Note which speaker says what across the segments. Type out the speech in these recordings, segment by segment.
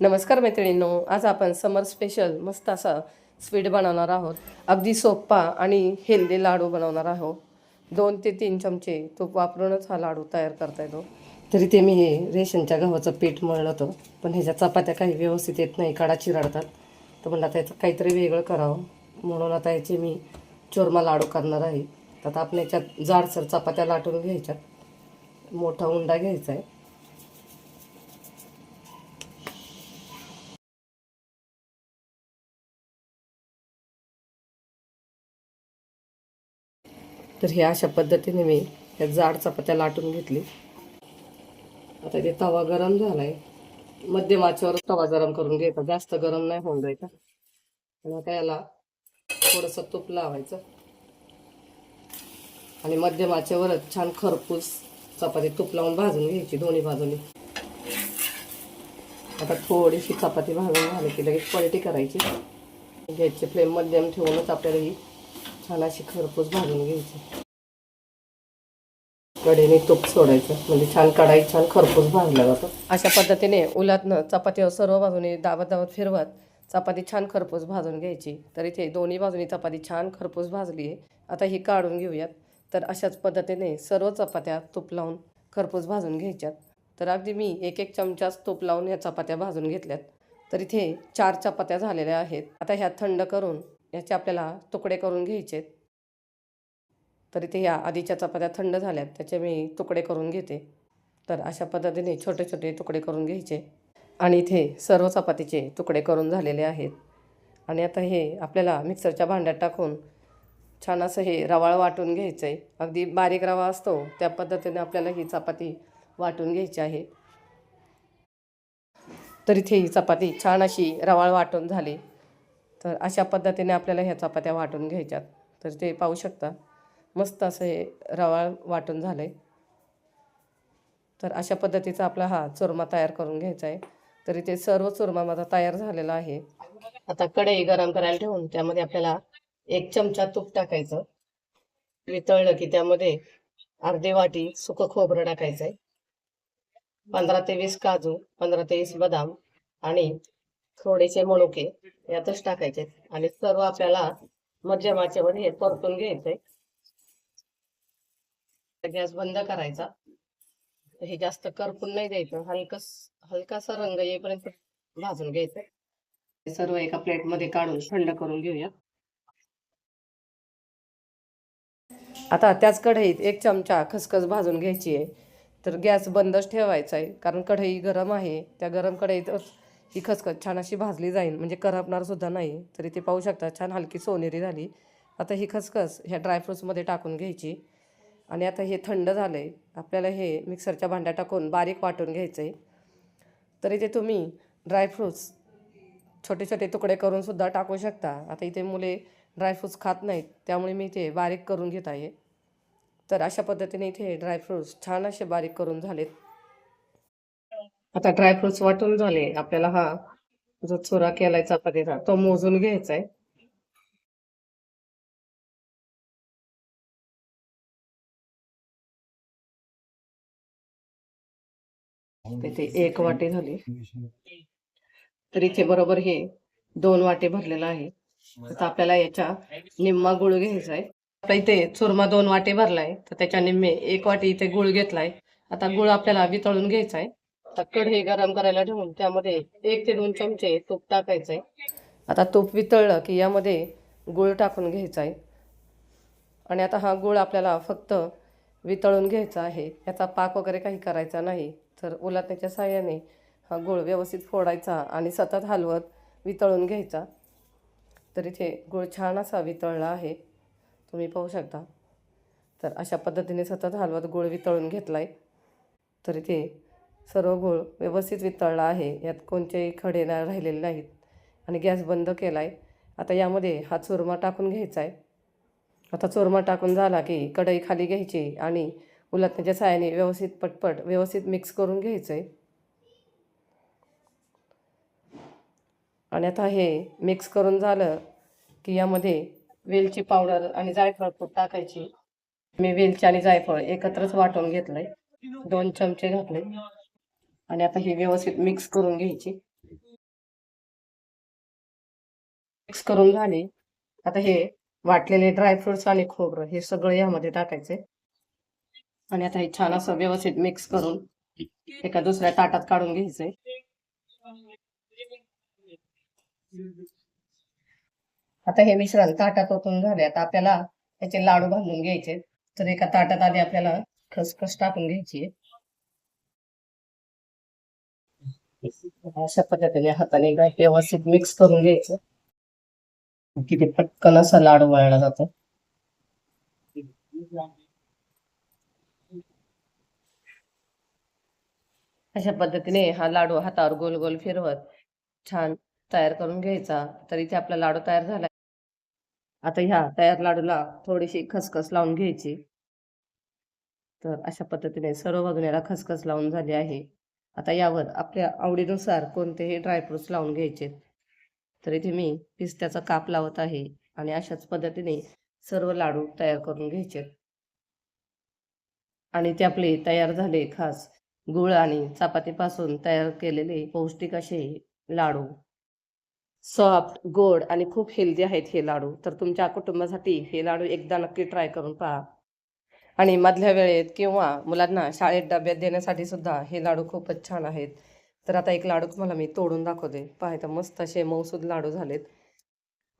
Speaker 1: नमस्कार मैत्रिणींनो, आज आपण समर स्पेशल मस्त असा स्वीट बनवणार आहोत. अगदी सोपा आणि हेल्दी लाडू बनवणार आहोत. 2 ते 3 चमचे तूप वापरूनच हा लाडू तयार करता येतो. तरी ते मी हे रेशनच्या गव्हाचं पीठ मळलं होतं, पण ह्याच्या चपात्या काही व्यवस्थित येत नाही, कडा चिरडतात. तर म्हणलं आता याचं काहीतरी वेगळं करावं, म्हणून आता याचे मी चुरमा लाडू करणार आहे. तर आता आपण याच्यात जाडसर चपात्या लाटून घ्यायच्यात. मोठा उंडा घ्यायचा आहे. तर हे अशा पद्धतीने मी या जाड चपात्या लाटून घेतली. आता इथे तवा गरम झालाय. मध्यम आचेवर तवा गरम करून घ्यायचा, जास्त गरम नाही होऊन द्यायचा. आणि आता याला थोडंसं तूप लावायचं आणि मध्यम आचेवरच छान खरपूस चपाती तूप लावून भाजून घ्यायची दोन्ही बाजूनी. आता थोडीशी चपाती भाजून झाली की लगेच पलटी करायची. गॅसची फ्लेम मध्यम ठेवूनच आपल्याला ही छान अशी खरपूस भाजून घ्यायची. कढईने तूप सोडायचं म्हणजे छान कढाई छान खरपूस भाजला जातो. अशा पद्धतीने उलटनं चपातीवर सर्व बाजूने दाबत दाबत फिरवत चपाती छान खरपूस भाजून घ्यायची. तर इथे दोन्ही बाजूनी चपाती छान खरपूस भाजली आहे. आता ही काढून घेऊयात. तर अशाच पद्धतीने सर्व चपात्या तूप लावून खरपूस भाजून घ्यायच्यात. तर अगदी मी 1-1 चमचाच तूप लावून ह्या चपात्या भाजून घेतल्यात. तर इथे 4 चपात्या झालेल्या आहेत. आता ह्या थंड करून याचे आपल्याला तुकडे करून घ्यायचे. तर इथे ह्या आधीच्या चपात्या थंड झाल्यात, त्याचे मी तुकडे करून घेते. तर अशा पद्धतीने छोटे छोटे तुकडे करून घ्यायचे. आणि इथे सर्व चपातीचे तुकडे करून झालेले आहेत. आणि आता हे आपल्याला मिक्सरच्या भांड्यात टाकून छान असं हे रवाळ वाटून घ्यायचं आहे. अगदी बारीक रवा असतो त्या पद्धतीने आपल्याला ही चपाती वाटून घ्यायची आहे. तर इथे ही चपाती छान अशी रवाळ वाटून झाली. तर अशा पद्धतीने आपल्याला ह्या चपात्या वाटून घ्यायच्यात. तर ते पाहू शकता मस्त असं हे रवाळ वाटून झालं आहे. तर अशा पद्धतीचा आपला हा चुरमा तयार करून घ्यायचा आहे. तर इथे सर्व चुरमा माझा तयार झालेला आहे. आता कढई गरम करायला ठेवून त्यामध्ये आपल्याला 1 चमचा तूप टाकायचं. वितळलं की त्यामध्ये अर्धी वाटी सुकं खोबरं टाकायचं आहे. 15 ते 20 काजू, 15 ते 20 बदाम आणि थोडेसे मनुके यातच टाकायचे आणि सर्व आपल्याला मध्यम आचेवर हे परतून घ्यायचंय. गॅस बंद करायचा. हे जास्त करपून नाही द्यायचं, हलकासा रंग येईपर्यंत भाजून घ्यायचं. हे सर्व एका प्लेटमध्ये काढून थंड करून घेऊया. आता त्याच कढईत 1 चमचा खसखस भाजून घ्यायची आहे. तर गॅस बंदच ठेवायचा आहे, कारण कढई गरम आहे. त्या गरम कढईतच ही खसखस छान अशी भाजली जाईल, म्हणजे करपणार सुद्धा नाही. तर इथे पाहू शकता छान हलकी सोनेरी झाली. आता ही खसखस ह्या ड्रायफ्रूट्समध्ये टाकून घ्यायची. आणि आता हे थंड झालं आहे, आपल्याला हे मिक्सरच्या भांड्यात टाकून बारीक वाटून घ्यायचं आहे. तर इथे तुम्ही ड्रायफ्रूट्स छोटे छोटे तुकडे करून सुद्धा टाकू शकता. आता इथे मुले ड्रायफ्रूट्स खात नाहीत, त्यामुळे मी इथे बारीक करून घेत आहे. तर अशा पद्धतीने इथे ड्रायफ्रूट्स छान असे बारीक करून झालेत. आता ड्रायफ्रूट्स वाटून झाले. आपल्याला हा जो चुरा केलाय चपातीचा तो मोजून घ्यायचा आहे. इथे 1 वाटी झाली. तर इथे बरोबर हे 2 वाटे भरलेलं आहे. आता आपल्याला याच्या निम्मा गुळ घ्यायचा आहे. आता इथे चुरमा 2 वाटे भरलाय, तर त्याच्या निम्मे 1 वाटी इथे गुळ घेतलाय. आता गुळ आपल्याला वितळून घ्यायचा आहे. आता कढई गरम करायला ठेवून त्यामध्ये 1 ते 2 चमचे तूप टाकायचंय. आता तूप वितळलं की यामध्ये गुळ टाकून घ्यायचा आहे. आणि आता हा गुळ आपल्याला फक्त वितळून घ्यायचा आहे, याचा पाक वगैरे काही करायचा नाही. तर उलटण्याच्या साहाय्याने हा गुळ व्यवस्थित फोडायचा आणि सतत हलवत वितळून घ्यायचा. तर इथे गुळ छान असा वितळला आहे, तुम्ही पाहू शकता. तर अशा पद्धतीने सतत हलवत गुळ वितळून घेतला आहे. तर इथे सर्व गुळ व्यवस्थित वितळला आहे, यात कोणतेही खडे राहिलेले नाहीत. आणि गॅस बंद केला आहे. आता यामध्ये हा चुरमा टाकून घ्यायचा आहे. आता चुरमा टाकून झाला की कढई खाली घ्यायची आणि उलटण्याच्या साहाय्याने व्यवस्थित पटपट व्यवस्थित मिक्स करून घ्यायचं आहे. आणि आता हे मिक्स करून झालं की यामध्ये वेलची पावडर आणि जायफळ पूड टाकायची. मी वेलची आणि जायफळ एकत्रच वाटून घेतलंय, 2 चमचे घातले. आणि आता ही व्यवस्थित मिक्स करून घ्यायची. मिक्स करून झाले. आता हे वाटलेले ड्रायफ्रुट्स आणि खोबरं हे सगळं यामध्ये टाकायचे आणि आता हे छान असं व्यवस्थित मिक्स करून एका दुसऱ्या ताटात काढून घ्यायचंय. आता हे मिश्रण ताटात ओतून झाले. आता आपल्याला त्याचे लाडू बांधून घ्यायचे. तर एका ताटात आधी आपल्याला खसखस टाकून घ्यायची. अशा पद्धतीने हाताने व्यवस्थित मिक्स करून घ्यायचं. किती पटकन असा लाडू वळला जातो. अशा पद्धतीने हा लाडू हातावर गोल गोल फिरवत छान तयार करून घ्यायचा. तर इथे आपला लाडू तयार झाला. आता ह्या तयार लाडूला थोडीशी खसखस लावून घ्यायची. तर अशा पद्धतीने सर्व बाजूने याला खसखस लावून झाली आहे. आता यावर आपल्या आवडीनुसार कोणतेही ड्रायफ्रुट्स लावून घ्यायचे. तर इथे मी पिस्त्याचा काप लावत आहे आणि अशाच पद्धतीने सर्व लाडू तयार करून घ्यायचे. आणि ते आपले तयार झाले खास गूळ आणि चपातीपासून तयार केलेले पौष्टिक असे लाडू. सॉफ्ट, गोड आणि खूप हेल्दी आहेत हे लाडू. तर तुमच्या कुटुंबासाठी हे लाडू एकदा नक्की ट्राय करून पहा. आणि मधल्या वेळेत किंवा मुलांना शाळेत डब्यात देण्यासाठी सुद्धा हे लाडू खूपच छान आहेत. तर आता एक लाडू तुम्हाला मी तोडून दाखवते. पहा इथं मस्त असे मऊसूद लाडू झालेत.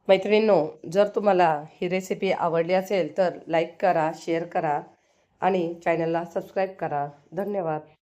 Speaker 1: मैत्रिणींनो, जर तुम्हाला ही रेसिपी आवडली असेल तर लाईक करा, शेअर करा आणि चॅनलला सबस्क्राईब करा. धन्यवाद.